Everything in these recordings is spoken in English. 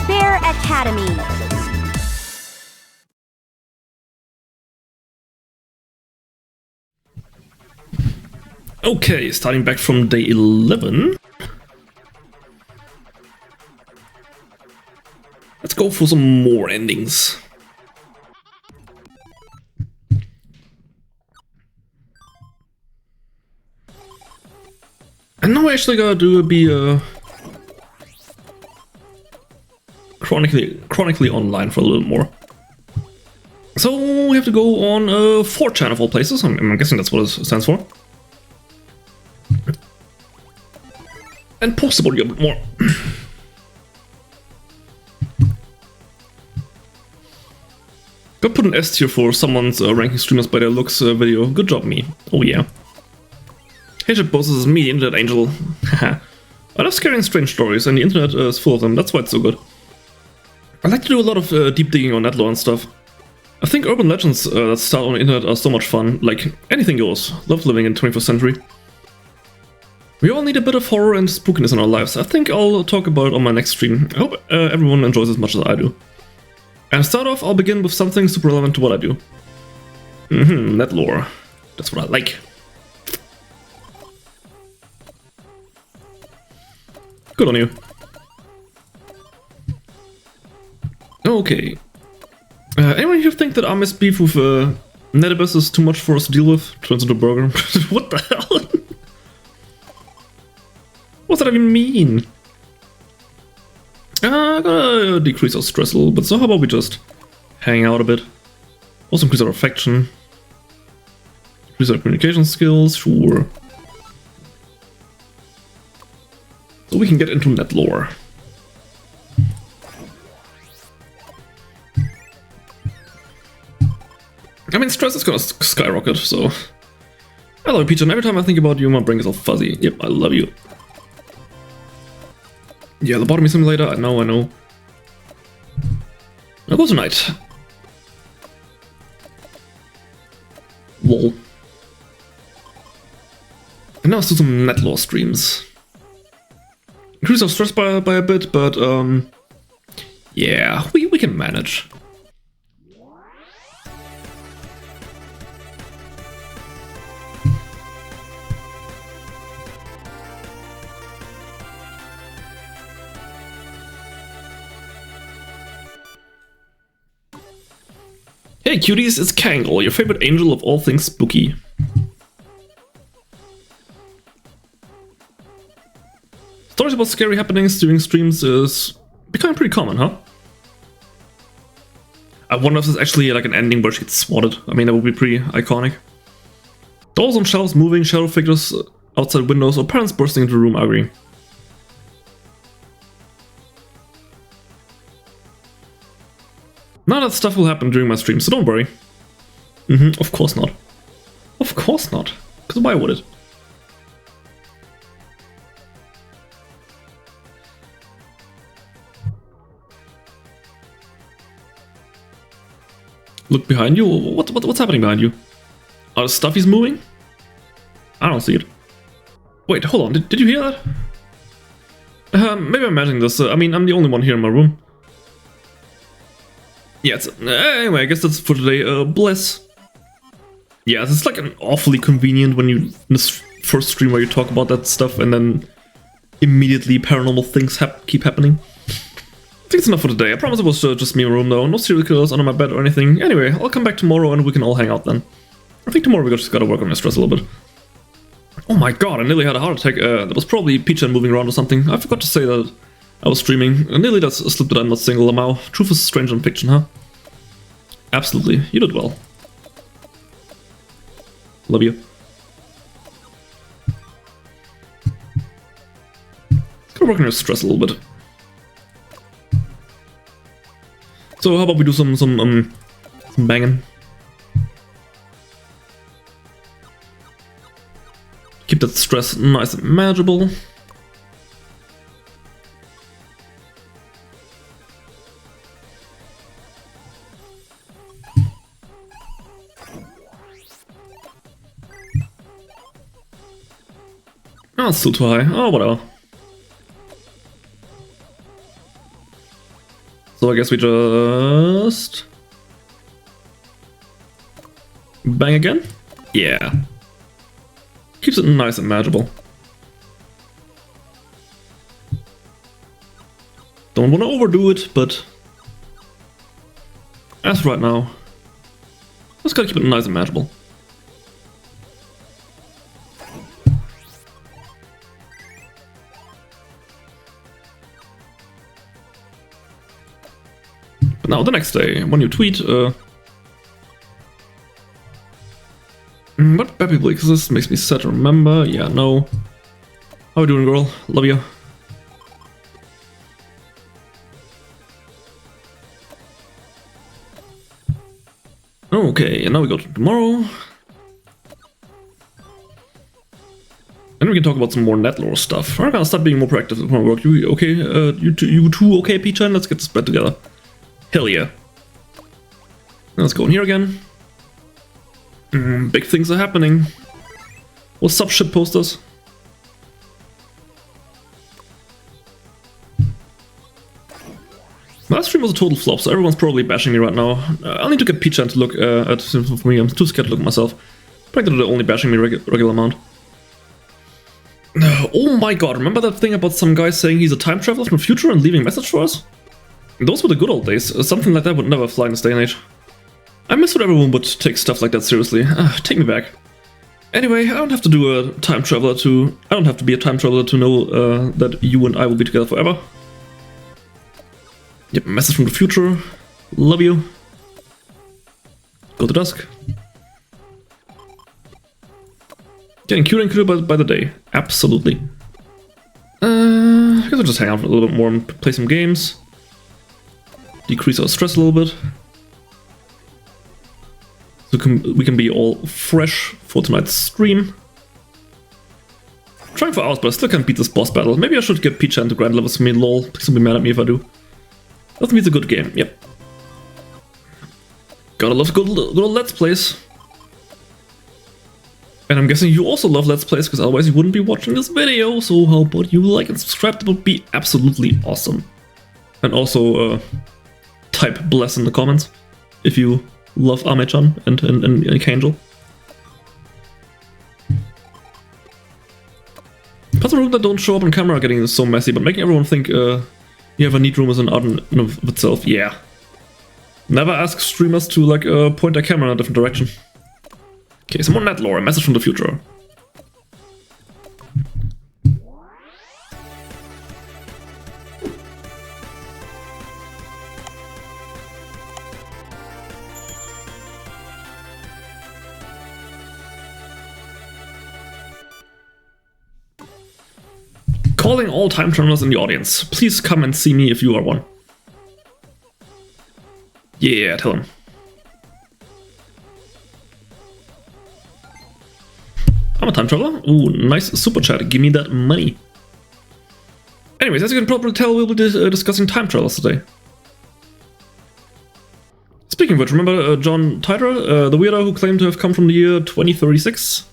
Bear Academy. Okay, starting back from day 11. Let's go for some more endings. And now I actually gotta be chronically online for a little more. So we have to go on 4chan of all places. I'm guessing that's what it stands for. And post about you a bit more. Got put an S tier for someone's ranking streamers by their looks video. Good job, me. Oh yeah. Hey, shit, boss, this is me, the Internet Angel. Haha. I love scary and strange stories, and the internet is full of them. That's why it's so good. I like to do a lot of deep digging on net lore and stuff. I think urban legends that start on the internet are so much fun. Like, anything goes. Love living in the 21st century. We all need a bit of horror and spookiness in our lives. I think I'll talk about it on my next stream. I hope everyone enjoys as much as I do. And to start off, I'll begin with something super relevant to what I do. Net lore. That's what I like. Good on you. Okay. Anyone here think that our missed beef with Netabus is too much for us to deal with? Turns into a burger. What the hell? What does that even mean? I gotta decrease our stress a little bit, so how about we just hang out a bit? Also increase our affection. Increase our communication skills, sure. So we can get into net lore. I mean, stress is gonna skyrocket, so... I love you, Peach, and every time I think about you, my brain gets all fuzzy. Yep, I love you. Yeah, lobotomy simulator, I know. I'll go tonight. Lol. And now let's do some net lore streams. Increase our stress by a bit, but yeah, we can manage. Hey cuties, it's Kangle, your favorite angel of all things spooky. Stories about scary happenings during streams is becoming pretty common, huh? I wonder if there's actually like an ending where she gets swatted. I mean, that would be pretty iconic. Dolls on shelves moving, shadow figures outside windows, or parents bursting into the room arguing. None of that stuff will happen during my stream, so don't worry. Of course not. Of course not. Because why would it? Look behind you? What's happening behind you? Are the stuffies moving? I don't see it. Wait, hold on. Did you hear that? Maybe I'm imagining this. I mean, I'm the only one here in my room. Yeah, anyway, I guess that's for today. Bless. Yeah, it's like an awfully convenient when you in this first stream where you talk about that stuff and then immediately paranormal things keep happening. I think it's enough for today. I promise it was just me in a room though. No serial killers under my bed or anything. Anyway, I'll come back tomorrow and we can all hang out then. I think tomorrow we just gotta work on my stress a little bit. Oh my god, I nearly had a heart attack. That was probably Peach moving around or something. I forgot to say that I was streaming. Nearly that's a slip that I'm not single, Lamau. Truth is stranger than fiction, huh? Absolutely. You did well. Love you. Gotta work on your stress a little bit. So how about we do some banging? Keep that stress nice and manageable. Oh, it's still too high. Oh, whatever. So I guess we just... bang again? Yeah. Keeps it nice and manageable. Don't want to overdo it, but... as right now, just gotta keep it nice and manageable. But now the next day, when you tweet, what Bappy Blake is this? Makes me sad to remember. Yeah, no. How you doing, girl? Love you. Okay, and now we go to tomorrow. And we can talk about some more net lore stuff. I'm gonna start being more proactive with my work. You okay? You two okay, P-Chan? Let's get this spread together. Hell yeah. Let's go in here again. Big things are happening. What's up, ship posters? My last stream was a total flop, so everyone's probably bashing me right now. I'll need to get P-Chan to look at for me. I'm too scared to look at myself. Probably they're only bashing me regular amount. Oh my god, remember that thing about some guy saying he's a time traveler from the future and leaving a message for us? Those were the good old days. Something like that would never fly in this day and age. I miss when everyone would take stuff like that seriously. Take me back. Anyway, I don't have to do a time traveler to... I don't have to be a time traveler to know that you and I will be together forever. Yep, message from the future. Love you. Go to dusk. Getting cuter and cuter by the day. Absolutely. I guess I'll just hang out for a little bit more and play some games. Decrease our stress a little bit. So we can be all fresh for tonight's stream. Trying for hours, but I still can't beat this boss battle. Maybe I should get P-Chan to grind levels for me, lol. Please don't be mad at me if I do. Doesn't mean it's a good game, yep. Gotta love good old Let's Plays. And I'm guessing you also love Let's Plays, because otherwise you wouldn't be watching this video. So how about you like and subscribe? That would be absolutely awesome. And also type bless in the comments if you love Ame-chan and Angel. Parts of the room that don't show up on camera are getting so messy, but making everyone think you have a neat room is an art in of itself, yeah. Never ask streamers to like point their camera in a different direction. Okay, some more net lore, a message from the future. Calling all time travelers in the audience. Please come and see me if you are one. Yeah, tell him. I'm a time traveler. Ooh, nice super chat. Give me that money. Anyways, as you can probably tell, we'll be discussing time travelers today. Speaking of which, remember John Titor, the weirdo who claimed to have come from the year 2036?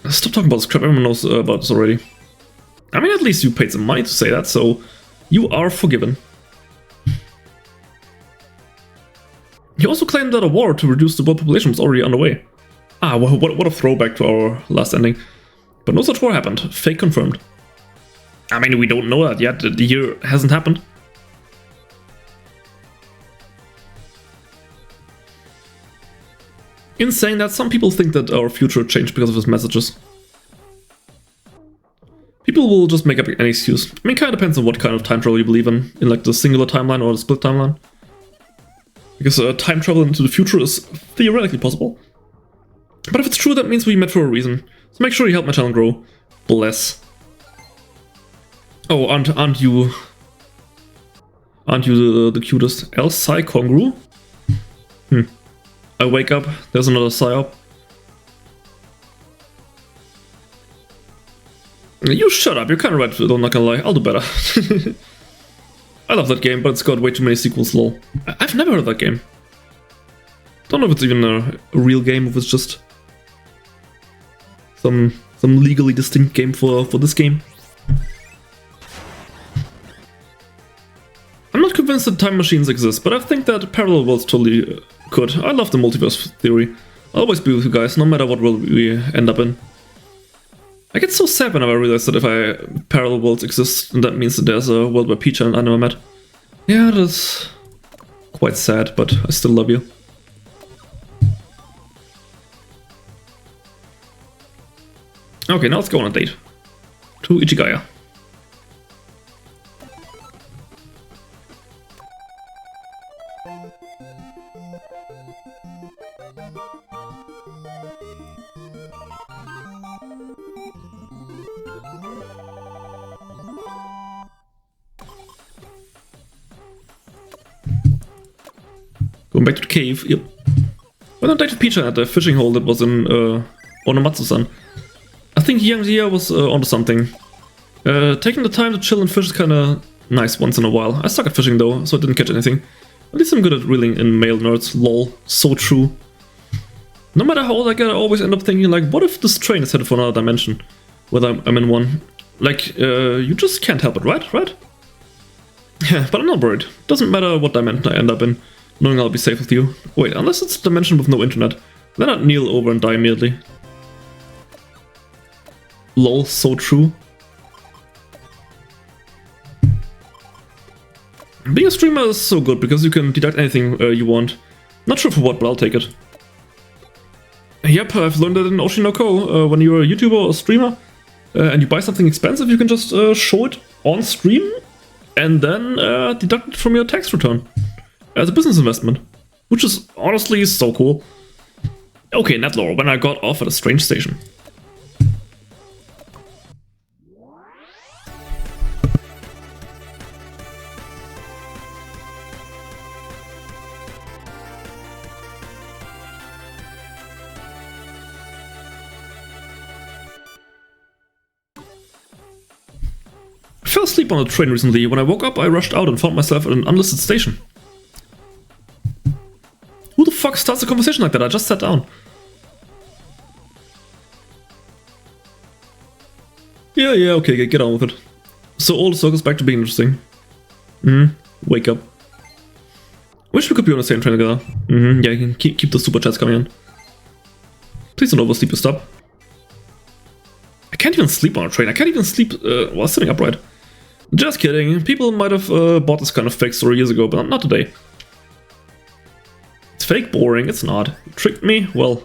Stop talking about this crap, everyone knows about this already. I mean, at least you paid some money to say that, so you are forgiven. He also claimed that a war to reduce the world population was already underway. Ah, what a throwback to our last ending. But no such war happened. Fake confirmed. I mean, we don't know that yet. The year hasn't happened. In saying that, some people think that our future changed because of his messages. People will just make up any excuse. I mean, kind of depends on what kind of time travel you believe in like the singular timeline or the split timeline. Because time travel into the future is theoretically possible. But if it's true, that means we met for a reason. So make sure you help my channel grow. Bless. Oh, aren't you the cutest? El Psy Congru? I wake up, there's another psyop. You shut up, you're kinda right, though, not gonna lie. I'll do better. I love that game, but it's got way too many sequels, lol. I've never heard of that game. Don't know if it's even a real game, if it's just some legally distinct game for this game. not convinced that time machines exist, but I think that parallel worlds totally could. I love the multiverse theory. I'll always be with you guys, no matter what world we end up in. I get so sad whenever I realize that if parallel worlds exist, and that means that there's a world where Peach and I never met. Yeah, that's quite sad, but I still love you. Okay, now let's go on a date. To Ichigaya. Going back to the cave, yep. When I dated Peach at the fishing hole that was in Onomatsu-san, I think young Gia was onto something. Taking the time to chill and fish is kinda nice once in a while. I suck at fishing though, so I didn't catch anything. At least I'm good at reeling in male nerds, lol, so true. No matter how old I get, I always end up thinking like, what if this train is headed for another dimension? Whether I'm in one. Like, you just can't help it, right? Yeah, but I'm not worried. Doesn't matter what dimension I end up in, knowing I'll be safe with you. Wait, unless it's a dimension with no internet, then I'd kneel over and die immediately. Lol, so true. Being a streamer is so good because you can deduct anything you want. Not sure for what, but I'll take it. Yep, I've learned that in Oshinoko. When you're a YouTuber or a streamer and you buy something expensive, you can just show it on stream and then deduct it from your tax return as a business investment, which is honestly so cool. Okay, Netlore, when I got off at a strange station. I fell asleep on a train recently. When I woke up, I rushed out and found myself at an unlisted station. Who the fuck starts a conversation like that? I just sat down. Yeah, okay, get on with it. So all the circles back to being interesting. Wake up. Wish we could be on the same train together. Yeah, you can keep the super chats coming in. Please don't oversleep your stop. I can't even sleep on a train. I can't even sleep while sitting upright. Just kidding. People might have bought this kind of fake story years ago, but not today. It's fake boring. It's not. You tricked me? Well,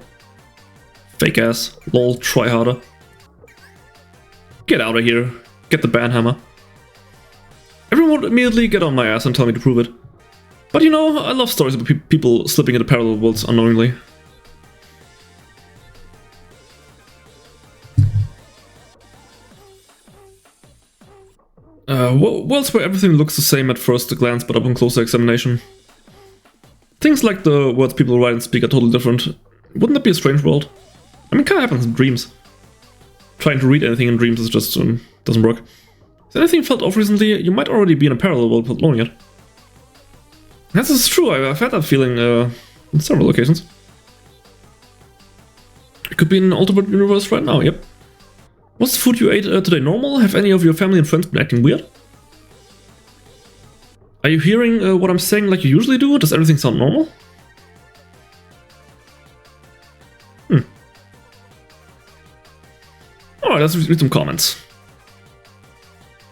fake ass. Lol, try harder. Get out of here. Get the banhammer. Everyone would immediately get on my ass and tell me to prove it. But you know, I love stories about people slipping into parallel worlds unknowingly. Worlds where everything looks the same at first glance, but upon closer examination. Things like the words people write and speak are totally different. Wouldn't that be a strange world? I mean, it kinda happens in dreams. Trying to read anything in dreams is just doesn't work. If anything felt off recently, you might already be in a parallel world without knowing it. This is true, I've had that feeling on several occasions. It could be an alternate universe right now, yep. Was the food you ate today normal? Have any of your family and friends been acting weird? Are you hearing what I'm saying like you usually do? Does everything sound normal? Alright, let's read some comments.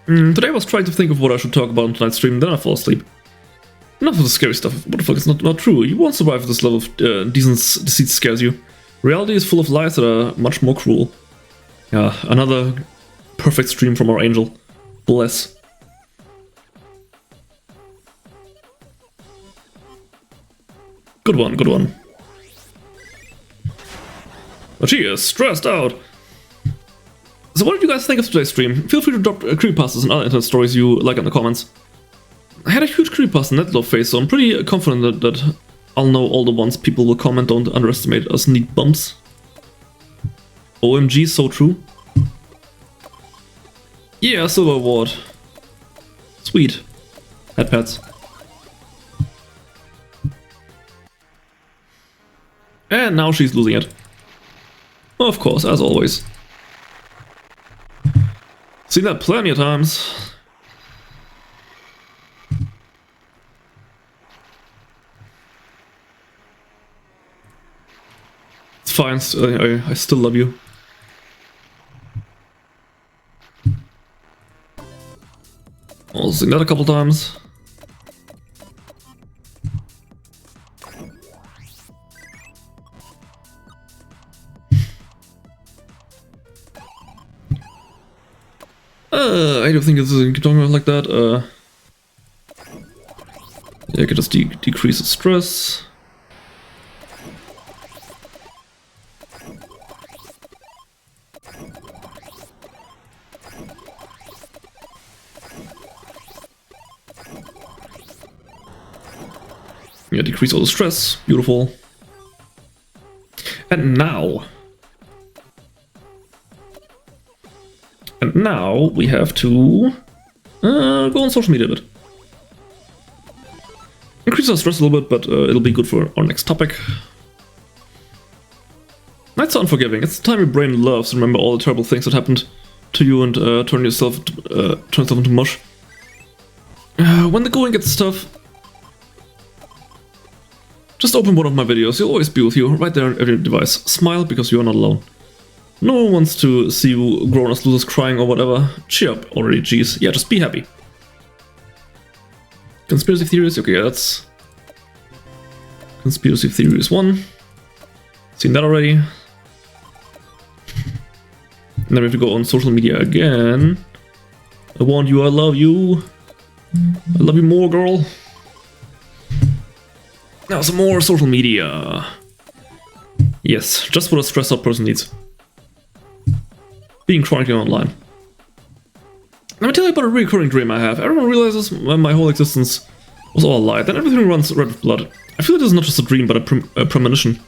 Today I was trying to think of what I should talk about on tonight's stream, then I fall asleep. Enough of the scary stuff. What the fuck, it's not true. You won't survive if this level of deceit scares you. Reality is full of lies that are much more cruel. Yeah, another perfect stream from our angel. Bless. Good one, good one. But she is stressed out. So what did you guys think of today's stream? Feel free to drop creepypastas and other internet stories you like in the comments. I had a huge creepypasta in Netlore phase, so I'm pretty confident that I'll know all the ones people will comment. Don't underestimate us neat bumps. OMG, so true. Yeah, silver award. Sweet. Head pats. And now she's losing it. Of course, as always. Seen that plenty of times. fine. I still love you. I'll sing that a couple times. I don't think it's keep talking about like that. Yeah, I could just decrease the stress. Yeah, decrease all the stress. Beautiful. And now we have to go on social media a bit. Increase our stress a little bit, but it'll be good for our next topic. Nights are unforgiving. It's the time your brain loves to remember all the terrible things that happened to you and turn yourself into mush. When the going gets tough, just open one of my videos. You'll always be with you, right there on every device. Smile, because you are not alone. No one wants to see you grown-ass losers crying or whatever. Cheer up already, jeez. Yeah, just be happy. Conspiracy theories? Okay, that's... Conspiracy theories 1. Seen that already. And then we have to go on social media again. I want you, I love you. I love you more, girl. Now some more social media. Yes, just what a stressed out person needs. Being chronically online. Let me tell you about a recurring dream I have. Everyone realizes when my whole existence was all a lie, then everything runs red with blood. I feel it is not just a dream, but a premonition.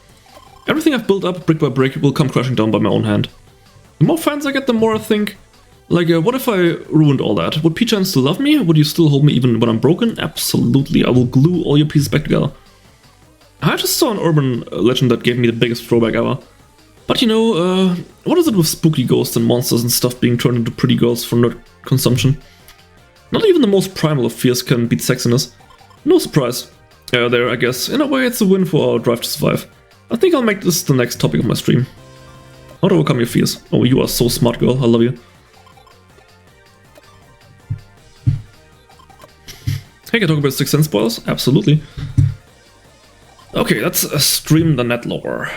Everything I've built up, brick by brick, will come crashing down by my own hand. The more fans I get, the more I think, like, what if I ruined all that? Would P-chan still love me? Would you still hold me even when I'm broken? Absolutely, I will glue all your pieces back together. I just saw an urban legend that gave me the biggest throwback ever. But you know, what is it with spooky ghosts and monsters and stuff being turned into pretty girls for nerd consumption? Not even the most primal of fears can beat sexiness. No surprise. There, I guess. In a way, it's a win for our drive to survive. I think I'll make this the next topic of my stream. How to overcome your fears. Oh, you are so smart, girl. I love you. Hey, can I talk about Sixth Sense spoilers? Absolutely. Okay, let's stream the net lore.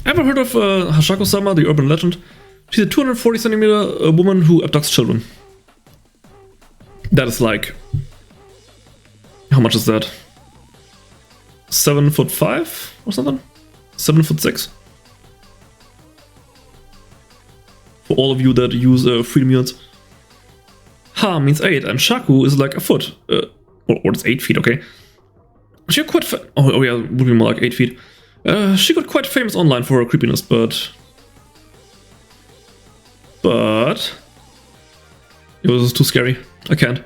Ever heard of Hashako-sama, the urban legend? She's a 240 centimeter woman who abducts children. That is like... How much is that? 7'5" or something? 7'6". For all of you that use freedom units. Ha means 8, and shaku is like a foot. Or it's 8 feet, okay. She got quite oh yeah, would be more like 8 feet. She got quite famous online for her creepiness, but it was too scary. I can't.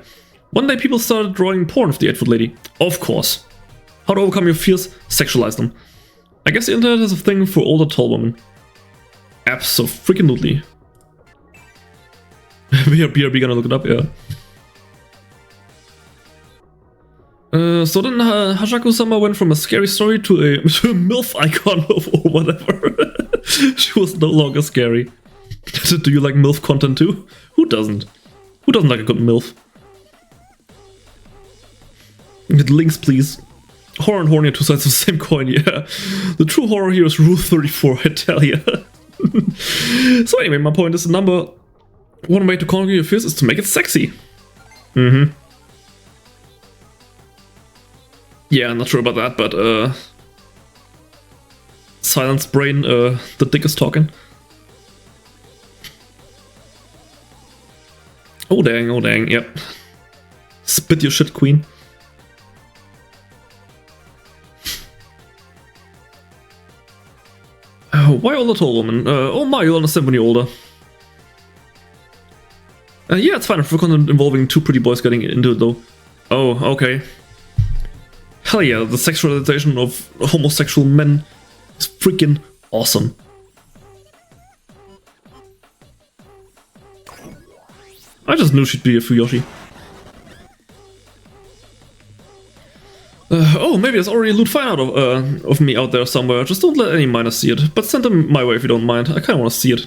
One day people started drawing porn of the 8-foot lady. Of course. How to overcome your fears? Sexualize them. I guess the internet is a thing for older tall women. Abso-freaking-lutely. BRB gonna look it up, yeah. So then Hashako-sama went from a scary story to a MILF icon or whatever. She was no longer scary. Do you like MILF content too? Who doesn't? Who doesn't like a good MILF? Get links, please. Horror and horny are two sides of the same coin, yeah. The true horror here is Rule 34, I tell ya. So anyway, my point is the number one way to conquer your fears is to make it sexy. Mm-hmm. Yeah, I'm not sure about that, but silence brain, the dick is talking. Oh dang, yep. Spit your shit, queen. Why older tall woman? Oh my, you'll understand when you're older. Yeah, it's fine for content involving two pretty boys getting into it though. Oh, okay. Hell yeah, the sexualization of homosexual men is freaking awesome. I just knew she'd be a Fuyoshi. Oh, maybe there's already a loot find out of me out there somewhere. Just don't let any miners see it. But send them my way if you don't mind. I kinda wanna see it.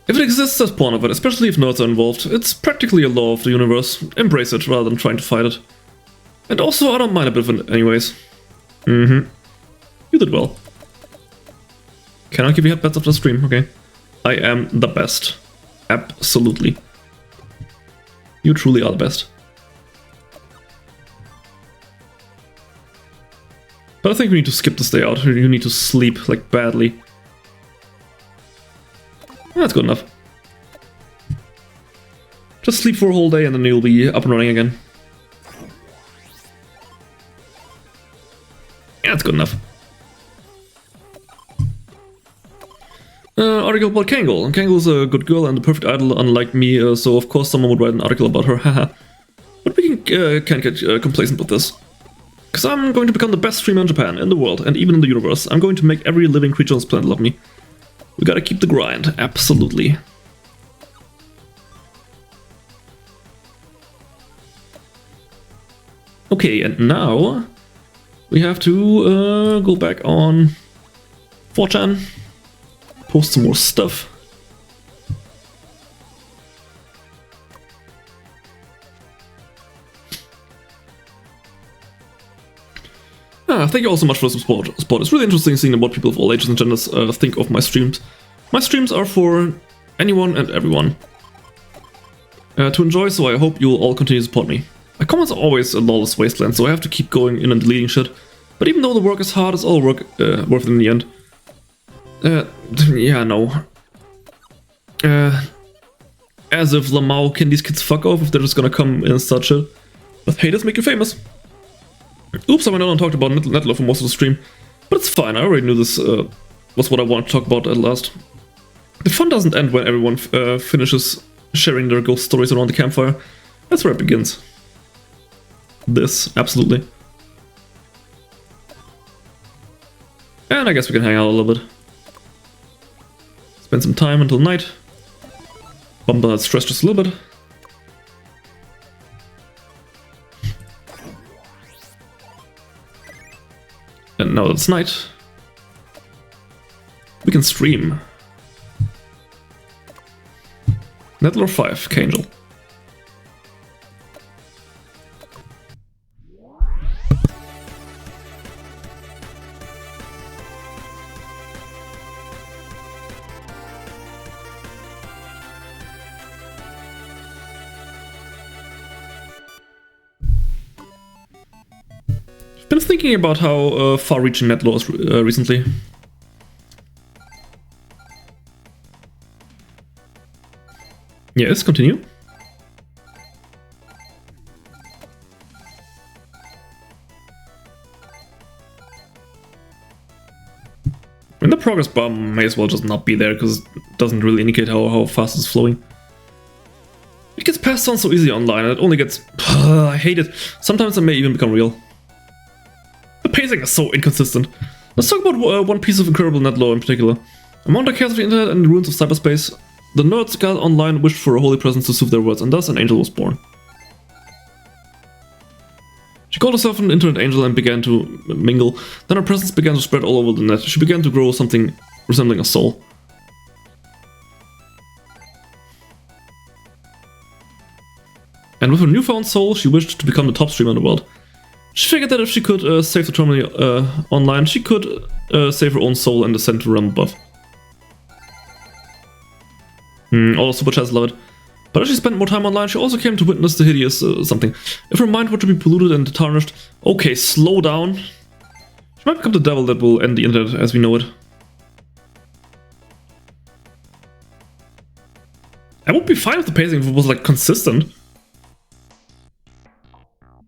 If it exists, there's porn of it, especially if nerds are involved. It's practically a law of the universe. Embrace it rather than trying to fight it. And also, I don't mind a bit of it anyways. You did well. Can I give you headbats after the stream? Okay. I am the best. Absolutely. You truly are the best. But I think we need to skip this day out. You need to sleep, like, badly. That's good enough. Just sleep for a whole day and then you'll be up and running again. Yeah, that's good enough. Article about Kangol. Kangol's a good girl and a perfect idol, unlike me, so of course someone would write an article about her, haha. But we can't get complacent with this. Because I'm going to become the best streamer in Japan, in the world, and even in the universe. I'm going to make every living creature on this planet love me. We gotta keep the grind, absolutely. Okay, and now we have to go back on 4chan, post some more stuff. Thank you all so much for the support. It's really interesting seeing what people of all ages and genders think of my streams. My streams are for anyone and everyone to enjoy, so I hope you'll all continue to support me. My comments are always a lawless wasteland, so I have to keep going in and deleting shit. But even though the work is hard, it's all work worth it in the end. Yeah, no. As if Lamau, can these kids fuck off if they're just gonna come in and start shit? But haters make you famous. Oops, I went on and talked about Netlor for most of the stream. But it's fine, I already knew this was what I wanted to talk about at last. The fun doesn't end when everyone finishes sharing their ghost stories around the campfire. That's where it begins. This, absolutely. And I guess we can hang out a little bit. Spend some time until night. Bump down that stress just a little bit. And now that it's night, we can stream. Netlor 5, Kangel. Been thinking about how far-reaching Netlor is recently. Yes, continue. And the progress bar may as well just not be there because it doesn't really indicate how fast it's flowing. It gets passed on so easily online and it only gets... I hate it. Sometimes it may even become real. The pacing is so inconsistent. Let's talk about one piece of incredible netlore in particular. Among the chaos of the internet and the ruins of cyberspace, the nerds got online wished for a holy presence to soothe their words, and thus an angel was born. She called herself an internet angel and began to mingle. Then her presence began to spread all over the net. She began to grow something resembling a soul. And with her newfound soul, she wished to become the top streamer in the world. She figured that if she could save the terminal online, she could save her own soul and ascend to the realm above. All super chats love it. But as she spent more time online, she also came to witness the hideous something. If her mind were to be polluted and tarnished... Okay, slow down. She might become the devil that will end the internet as we know it. I would be fine if the pacing was, like, consistent.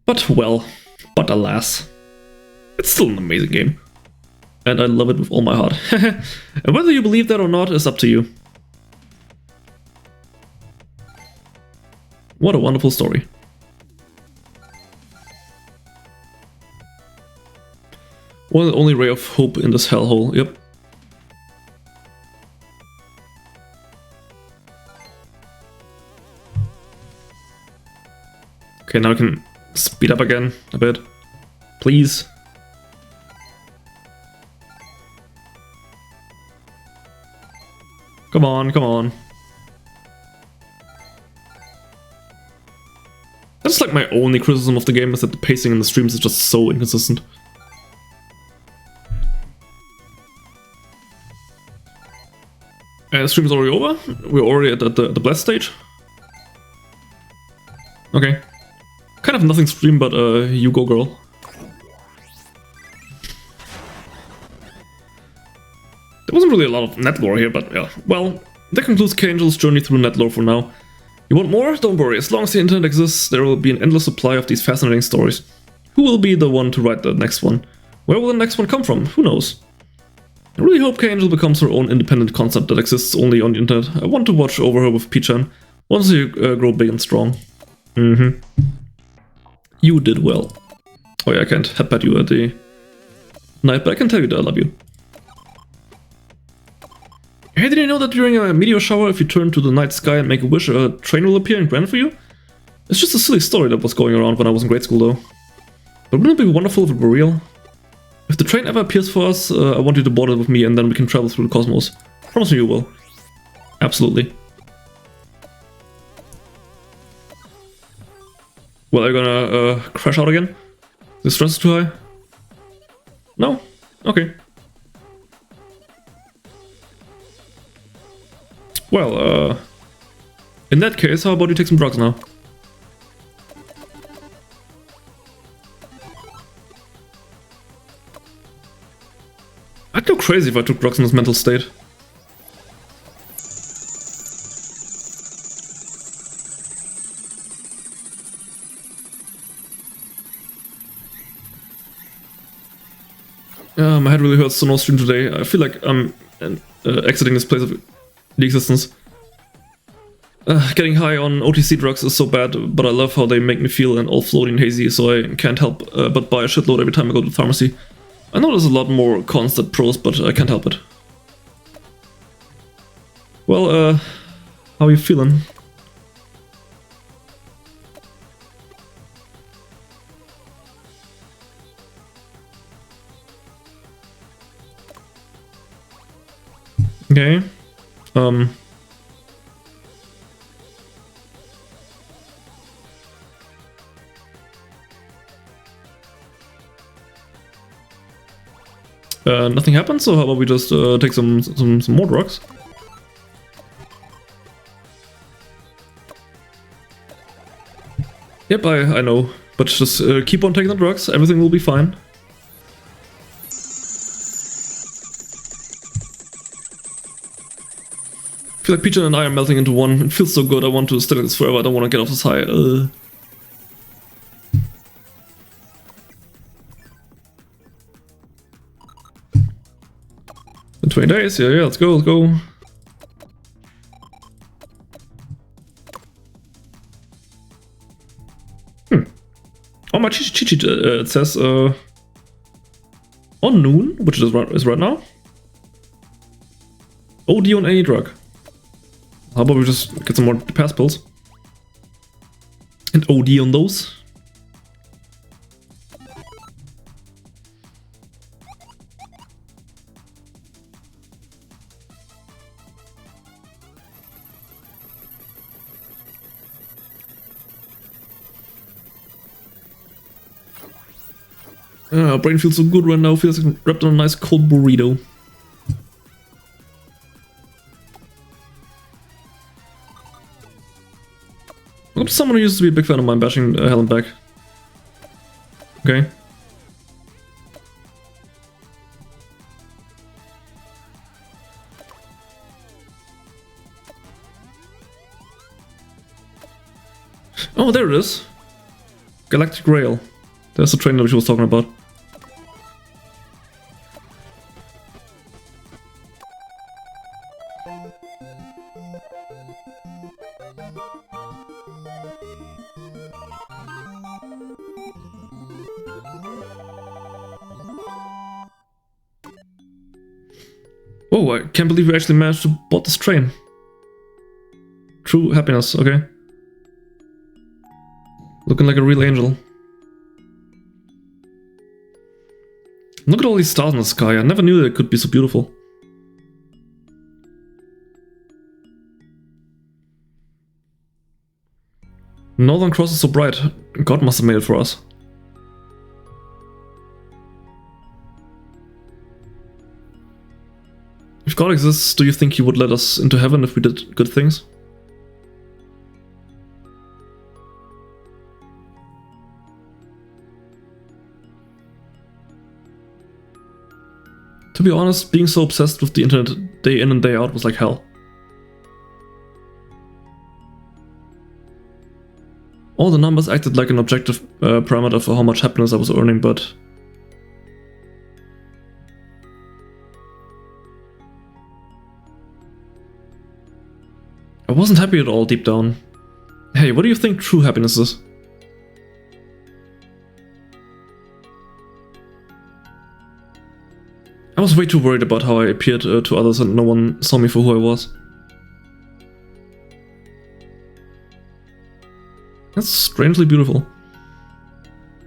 But, well... But alas. It's still an amazing game. And I love it with all my heart. And whether you believe that or not is up to you. What a wonderful story. One only ray of hope in this hellhole. Yep. Okay, now I can speed up again a bit. Please. Come on, come on. That's like my only criticism of the game, is that the pacing in the streams is just so inconsistent. The stream is already over. We're already at the blast stage. Okay. Kind of nothing stream, but you go, girl. There wasn't really a lot of net lore here, but yeah. Well, that concludes K-Angel's journey through net lore for now. You want more? Don't worry, as long as the internet exists, there will be an endless supply of these fascinating stories. Who will be the one to write the next one? Where will the next one come from? Who knows? I really hope K-Angel becomes her own independent concept that exists only on the internet. I want to watch over her with P-chan once you grow big and strong. You did well. Oh yeah, I can't headbutt you at the night, but I can tell you that I love you. Hey, did you know that during a meteor shower, if you turn to the night sky and make a wish, a train will appear and grant for you? It's just a silly story that was going around when I was in grade school though. But wouldn't it be wonderful if it were real? If the train ever appears for us, I want you to board it with me and then we can travel through the cosmos. Promise me you will. Absolutely. Well, are you gonna crash out again? The stress is too high? No? Okay. Well, in that case, how about you take some drugs now? I'd go crazy if I took drugs in this mental state. My head really hurts, so no stream today. I feel like I'm exiting this place of the existence. Getting high on OTC drugs is so bad, but I love how they make me feel and all floaty and hazy, so I can't help but buy a shitload every time I go to the pharmacy. I know there's a lot more cons than pros, but I can't help it. Well, how are you feeling? Okay. Nothing happened, so how about we just take some more drugs? Yep, I know, but just keep on taking the drugs, everything will be fine. I feel like Peach and I are melting into one. It feels so good, I want to stay like this forever, I don't want to get off this high. In 20 days, yeah, let's go, let's go. Oh, my cheat sheet, it says on noon, which is right now. OD on any drug. How about we just get some more pass pills? And OD on those. Brain feels so good right now, feels like wrapped in a nice cold burrito. Welcome to someone who used to be a big fan of mine bashing Helen back. Okay. Oh, there it is. Galactic Rail. There's the train that she was talking about. Oh, I can't believe we actually managed to board this train. True happiness, okay. Looking like a real angel. Look at all these stars in the sky. I never knew they could be so beautiful. Northern Cross is so bright. God must have made it for us. If God exists, do you think he would let us into heaven if we did good things? To be honest, being so obsessed with the internet day in and day out was like hell. All the numbers acted like an objective parameter for how much happiness I was earning, but... I wasn't happy at all deep down. Hey, what do you think true happiness is? I was way too worried about how I appeared to others and no one saw me for who I was. That's strangely beautiful.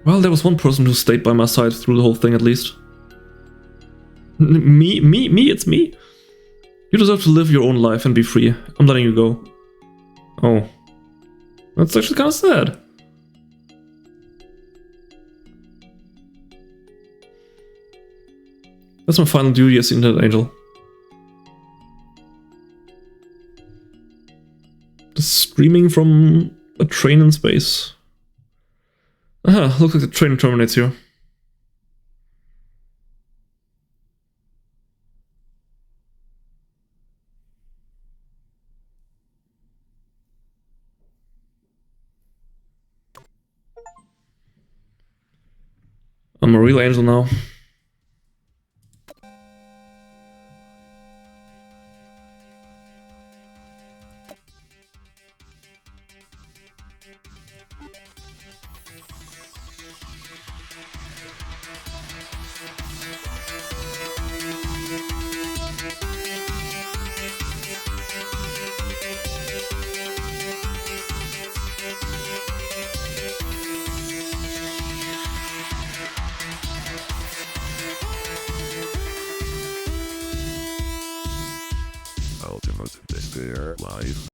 Well, there was one person who stayed by my side through the whole thing at least. Me, it's me. You deserve to live your own life and be free. I'm letting you go. Oh. That's actually kind of sad. That's my final duty as the Internet Angel. Just streaming from a train in space. Aha, looks like the train terminates here. I'm a real angel now. Ultimate Despair Live.